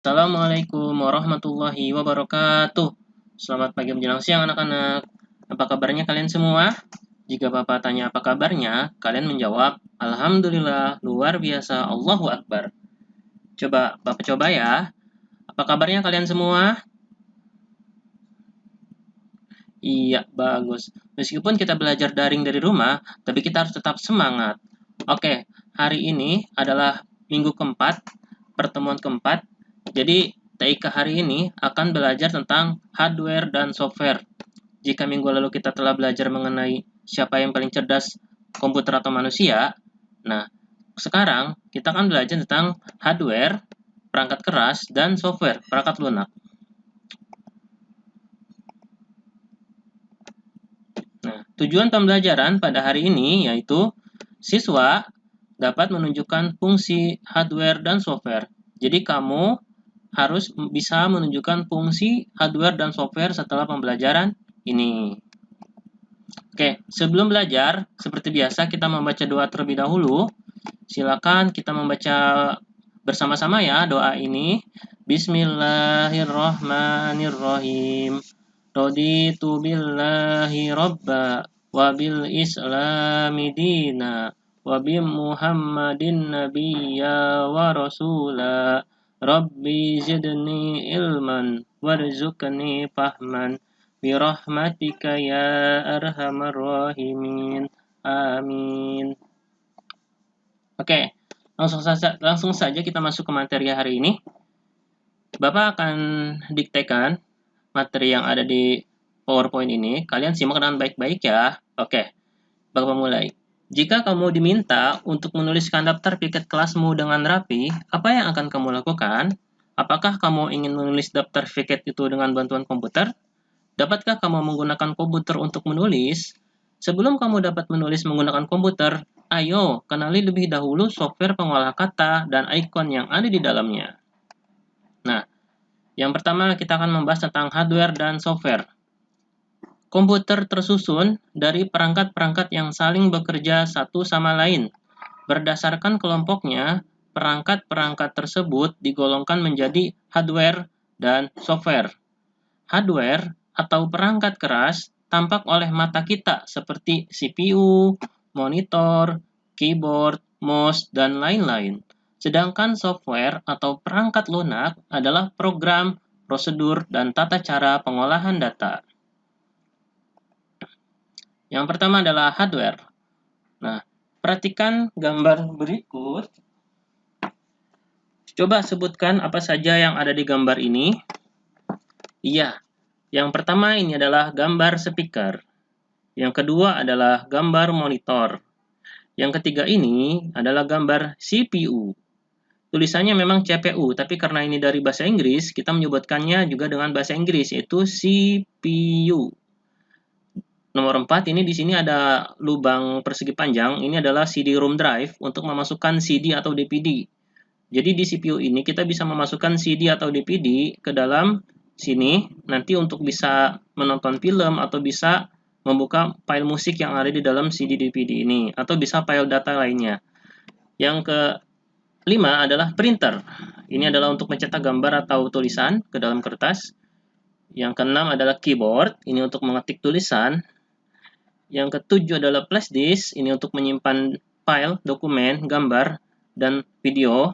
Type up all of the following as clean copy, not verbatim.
Assalamualaikum warahmatullahi wabarakatuh. Selamat pagi menjelang siang anak-anak. Apa kabarnya kalian semua? Jika Bapak tanya apa kabarnya, kalian menjawab, Alhamdulillah, luar biasa, Allahu Akbar. Bapak coba ya. Apa kabarnya kalian semua? Iya, bagus. Meskipun kita belajar daring dari rumah, tapi kita harus tetap semangat. Oke, hari ini adalah minggu keempat, pertemuan keempat. Jadi, TIK hari ini akan belajar tentang hardware dan software. Jika minggu lalu kita telah belajar mengenai siapa yang paling cerdas, komputer atau manusia, nah, sekarang kita akan belajar tentang hardware, perangkat keras, dan software, perangkat lunak. Nah, tujuan pembelajaran pada hari ini yaitu siswa dapat menunjukkan fungsi hardware dan software. Jadi kamu harus bisa menunjukkan fungsi hardware dan software setelah pembelajaran ini. Oke, sebelum belajar, seperti biasa kita membaca doa terlebih dahulu. Silakan kita membaca bersama-sama ya doa ini. Bismillahirrahmanirrahim. Raditu billahi robba wa bil islami dina wa bi muhammadin nabiyya wa rasula rabbi zidni ilman warzuqni fahman bi rahmatika ya arhamar rahimin amin. Oke, langsung saja kita masuk ke materi hari ini. Bapak akan diktekan materi yang ada di PowerPoint ini. Kalian simak dengan baik-baik ya. Oke, Bapak mulai. Jika kamu diminta untuk menuliskan daftar piket kelasmu dengan rapi, apa yang akan kamu lakukan? Apakah kamu ingin menulis daftar piket itu dengan bantuan komputer? Dapatkah kamu menggunakan komputer untuk menulis? Sebelum kamu dapat menulis menggunakan komputer, ayo kenali lebih dahulu software pengolah kata dan ikon yang ada di dalamnya. Nah, yang pertama kita akan membahas tentang hardware dan software. Komputer tersusun dari perangkat-perangkat yang saling bekerja satu sama lain. Berdasarkan kelompoknya, perangkat-perangkat tersebut digolongkan menjadi hardware dan software. Hardware atau perangkat keras tampak oleh mata kita seperti CPU, monitor, keyboard, mouse, dan lain-lain. Sedangkan software atau perangkat lunak adalah program, prosedur, dan tata cara pengolahan data. Yang pertama adalah hardware. Nah, perhatikan gambar berikut. Coba sebutkan apa saja yang ada di gambar ini. Iya, yang pertama ini adalah gambar speaker. Yang kedua adalah gambar monitor. Yang ketiga ini adalah gambar CPU. Tulisannya memang CPU, tapi karena ini dari bahasa Inggris, kita menyebutkannya juga dengan bahasa Inggris, yaitu CPU. Nomor 4, ini di sini ada lubang persegi panjang. Ini adalah CD-ROM drive untuk memasukkan CD atau DVD. Jadi di CPU ini kita bisa memasukkan CD atau DVD ke dalam sini, nanti untuk bisa menonton film atau bisa membuka file musik yang ada di dalam CD DVD ini, atau bisa file data lainnya. Yang kelima adalah printer. Ini adalah untuk mencetak gambar atau tulisan ke dalam kertas. Yang keenam adalah keyboard, ini untuk mengetik tulisan. Yang ketujuh adalah flash disk, ini untuk menyimpan file, dokumen, gambar, dan video.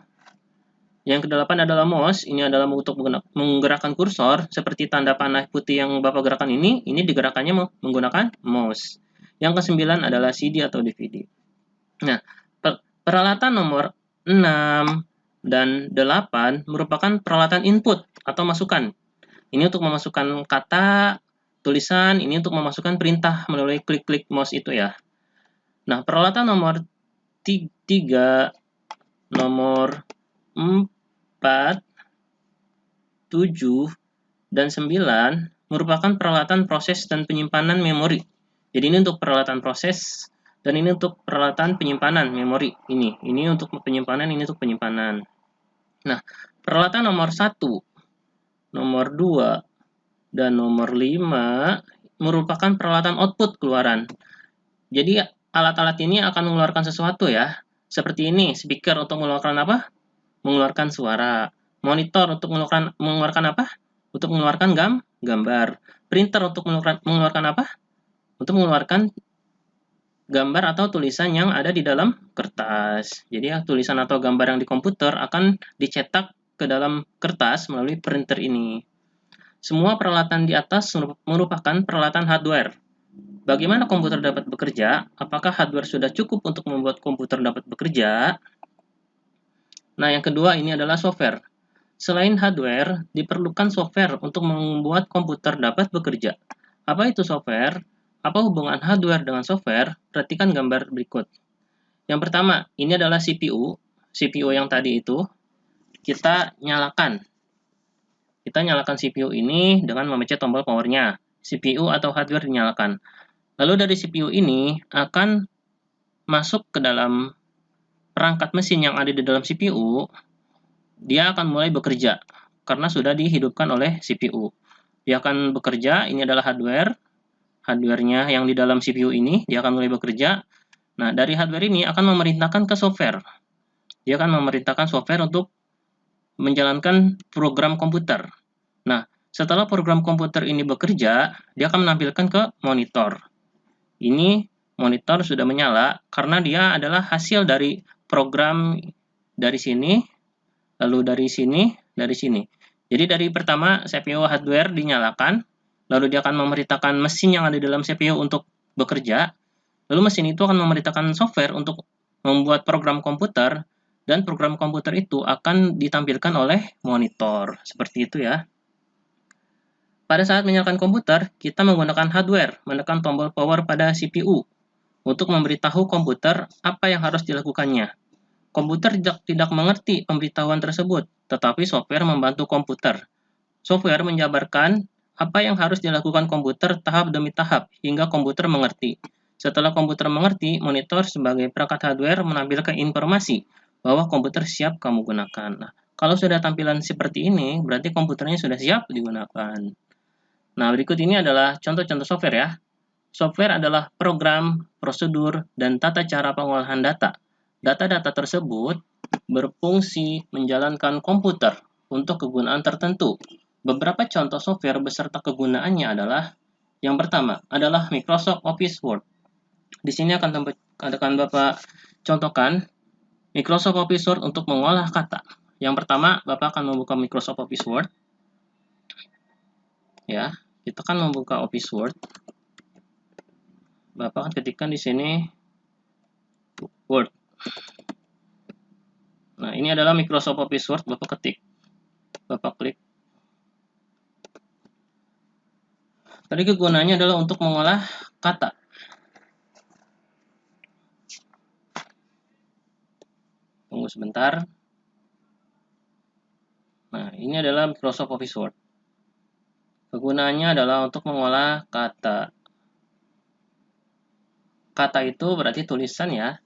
Yang kedelapan adalah mouse, ini adalah untuk menggerakkan kursor, seperti tanda panah putih yang Bapak gerakan ini digerakkannya menggunakan mouse. Yang kesembilan adalah CD atau DVD. Nah, peralatan nomor 6 dan 8 merupakan peralatan input atau masukan. Ini untuk memasukkan kata, tulisan, ini untuk memasukkan perintah melalui klik-klik mouse itu ya. Nah, peralatan nomor 3, nomor 4, 7, dan 9 merupakan peralatan proses dan penyimpanan memori. Jadi ini untuk peralatan proses dan ini untuk peralatan penyimpanan memori. Ini untuk penyimpanan, ini untuk penyimpanan. Nah, peralatan nomor 1, nomor 2, dan nomor 5 merupakan peralatan output keluaran. Jadi alat-alat ini akan mengeluarkan sesuatu ya. Seperti ini, speaker untuk mengeluarkan apa? Mengeluarkan suara. Monitor untuk mengeluarkan apa? Untuk mengeluarkan gambar. Printer untuk mengeluarkan apa? Untuk mengeluarkan gambar atau tulisan yang ada di dalam kertas. Jadi ya, tulisan atau gambar yang di komputer akan dicetak ke dalam kertas melalui printer ini. Semua peralatan di atas merupakan peralatan hardware. Bagaimana komputer dapat bekerja? Apakah hardware sudah cukup untuk membuat komputer dapat bekerja? Nah, yang kedua ini adalah software. Selain hardware, diperlukan software untuk membuat komputer dapat bekerja. Apa itu software? Apa hubungan hardware dengan software? Perhatikan gambar berikut. Yang pertama, ini adalah CPU. CPU yang tadi itu kita nyalakan. Kita nyalakan CPU ini dengan memencet tombol powernya. CPU atau hardware dinyalakan. Lalu dari CPU ini akan masuk ke dalam perangkat mesin yang ada di dalam CPU. Dia akan mulai bekerja karena sudah dihidupkan oleh CPU. Dia akan bekerja, ini adalah hardware-nya yang di dalam CPU ini, dia akan mulai bekerja. Nah, dari hardware ini akan memerintahkan ke software. Dia akan memerintahkan software untuk menjalankan program komputer. Nah, setelah program komputer ini bekerja, dia akan menampilkan ke monitor. Ini monitor sudah menyala karena dia adalah hasil dari program dari sini, lalu dari sini, dari sini. Jadi dari pertama CPU hardware dinyalakan, lalu dia akan memerintahkan mesin yang ada di dalam CPU untuk bekerja, lalu mesin itu akan memerintahkan software untuk membuat program komputer, dan program komputer itu akan ditampilkan oleh monitor. Seperti itu ya. Pada saat menyalakan komputer, kita menggunakan hardware, menekan tombol power pada CPU untuk memberitahu komputer apa yang harus dilakukannya. Komputer tidak mengerti pemberitahuan tersebut, tetapi software membantu komputer. Software menjabarkan apa yang harus dilakukan komputer tahap demi tahap, hingga komputer mengerti. Setelah komputer mengerti, monitor sebagai perangkat hardware menampilkan informasi bahwa komputer siap kamu gunakan. Nah, kalau sudah tampilan seperti ini, berarti komputernya sudah siap digunakan. Nah, berikut ini adalah contoh-contoh software ya. Software adalah program, prosedur, dan tata cara pengolahan data. Data-data tersebut berfungsi menjalankan komputer untuk kegunaan tertentu. Beberapa contoh software beserta kegunaannya adalah, yang pertama adalah Microsoft Office Word. Di sini akan Bapak contohkan Microsoft Office Word untuk mengolah kata. Yang pertama, Bapak akan membuka Microsoft Office Word. Ya, kita akan membuka Office Word. Bapak akan ketikkan di sini Word. Nah, ini adalah Microsoft Office Word, Bapak ketik. Bapak klik. Tadi kegunaannya adalah untuk mengolah kata. Tunggu sebentar. Nah, ini adalah Microsoft Office Word. Kegunaannya adalah untuk mengolah kata. Kata itu berarti tulisan ya.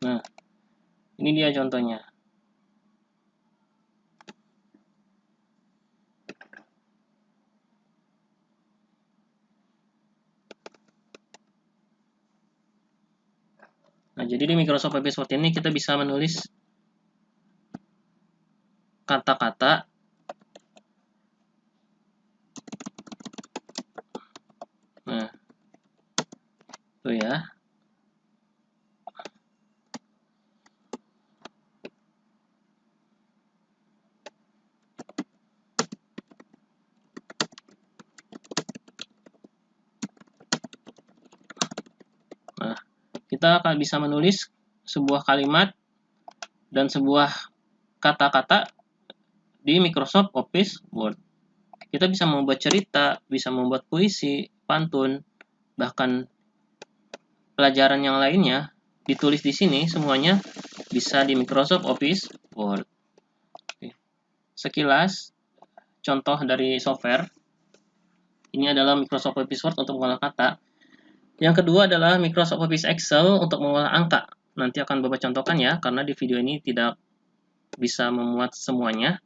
Nah, ini dia contohnya. Nah, jadi di Microsoft Office Word ini kita bisa menulis kata-kata nah itu ya. Nah, kita akan bisa menulis sebuah kalimat dan sebuah kata-kata di Microsoft Office Word. Kita bisa membuat cerita, bisa membuat puisi, pantun, bahkan pelajaran yang lainnya ditulis di sini semuanya bisa di Microsoft Office Word. Sekilas contoh dari software. Ini adalah Microsoft Office Word untuk mengolah kata. Yang kedua adalah Microsoft Office Excel untuk mengolah angka. Nanti akan Bapak contohkan ya, karena di video ini tidak bisa memuat semuanya.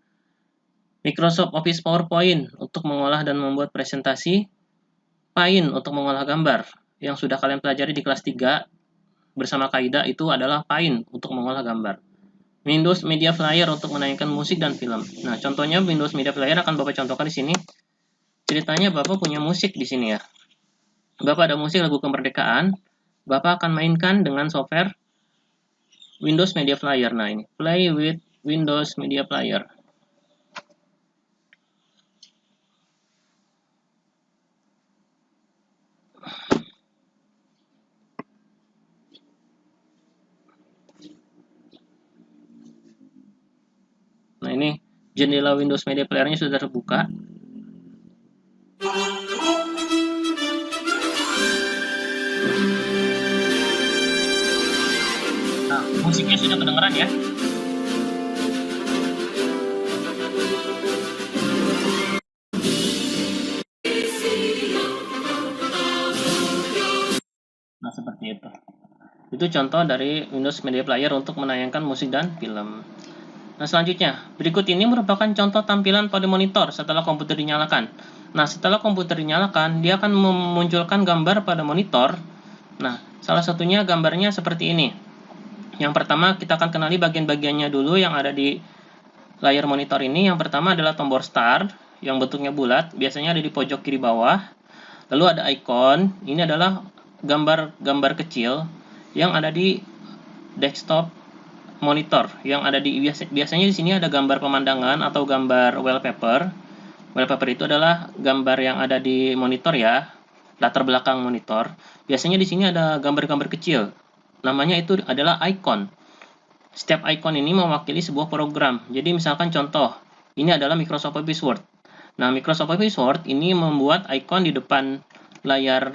Microsoft Office PowerPoint untuk mengolah dan membuat presentasi. Paint untuk mengolah gambar yang sudah kalian pelajari di kelas 3 bersama Kaidah itu adalah Paint untuk mengolah gambar. Windows Media Player untuk menayangkan musik dan film. Nah, contohnya Windows Media Player akan Bapak contohkan di sini. Ceritanya Bapak punya musik di sini ya. Bapak ada musik lagu kemerdekaan, Bapak akan mainkan dengan software Windows Media Player. Nah, ini Play with Windows Media Player. Nah, ini jendela Windows Media Player-nya sudah terbuka. Nah, musiknya sudah kedengeran ya. Nah, seperti itu. Itu contoh dari Windows Media Player untuk menayangkan musik dan film. Nah, selanjutnya, berikut ini merupakan contoh tampilan pada monitor setelah komputer dinyalakan. Nah, setelah komputer dinyalakan, dia akan memunculkan gambar pada monitor. Nah, salah satunya gambarnya seperti ini. Yang pertama, kita akan kenali bagian-bagiannya dulu yang ada di layar monitor ini. Yang pertama adalah tombol start, yang bentuknya bulat, biasanya ada di pojok kiri bawah. Lalu ada icon, ini adalah gambar-gambar kecil yang ada di desktop monitor yang ada di biasanya di sini ada gambar pemandangan atau gambar wallpaper. Wallpaper itu adalah gambar yang ada di monitor ya, latar belakang monitor. Biasanya di sini ada gambar-gambar kecil. Namanya itu adalah icon. Setiap icon ini mewakili sebuah program. Jadi misalkan contoh, ini adalah Microsoft Office Word. Nah, Microsoft Office Word ini membuat icon di depan layar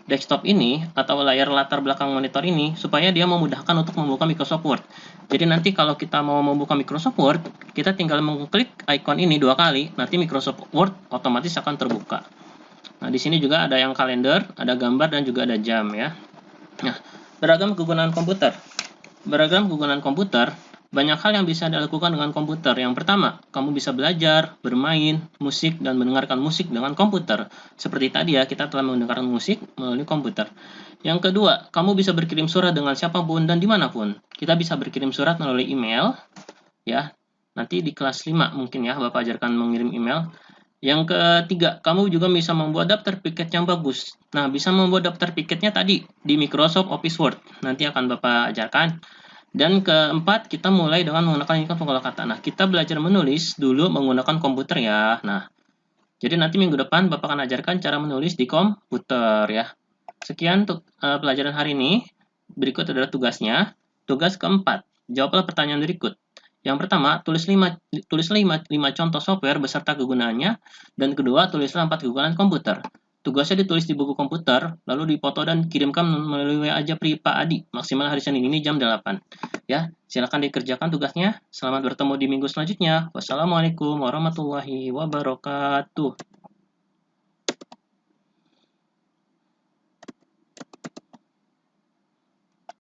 desktop ini atau layar latar belakang monitor ini supaya dia memudahkan untuk membuka Microsoft Word. Jadi nanti kalau kita mau membuka Microsoft Word, kita tinggal mengklik icon ini 2 kali, nanti Microsoft Word otomatis akan terbuka. Nah, di sini juga ada yang kalender, ada gambar dan juga ada jam ya. Nah, beragam kegunaan komputer. Beragam kegunaan komputer, banyak hal yang bisa dilakukan dengan komputer. Yang pertama, kamu bisa belajar, bermain, musik, dan mendengarkan musik dengan komputer. Seperti tadi ya, kita telah mendengarkan musik melalui komputer. Yang kedua, kamu bisa berkirim surat dengan siapapun dan dimanapun. Kita bisa berkirim surat melalui email, ya. Nanti di kelas 5 mungkin ya, Bapak ajarkan mengirim email. Yang ketiga, kamu juga bisa membuat daftar piket yang bagus. Nah, bisa membuat daftar piketnya tadi di Microsoft Office Word. Nanti akan Bapak ajarkan. Dan keempat, kita mulai dengan menggunakan lingkup pengolah kata. Nah, kita belajar menulis dulu menggunakan komputer ya. Nah, jadi nanti minggu depan Bapak akan ajarkan cara menulis di komputer ya. Sekian untuk pelajaran hari ini. Berikut adalah tugasnya. Tugas keempat, jawablah pertanyaan berikut. Yang pertama, tulis 5 contoh software beserta kegunaannya. Dan kedua, tulislah 4 kegunaan komputer. Tugasnya ditulis di buku komputer, lalu dipoto dan kirimkan melalui WA Japri Pak Adi, maksimal hari Senin ini jam 8. Ya, silakan dikerjakan tugasnya. Selamat bertemu di minggu selanjutnya. Wassalamualaikum warahmatullahi wabarakatuh.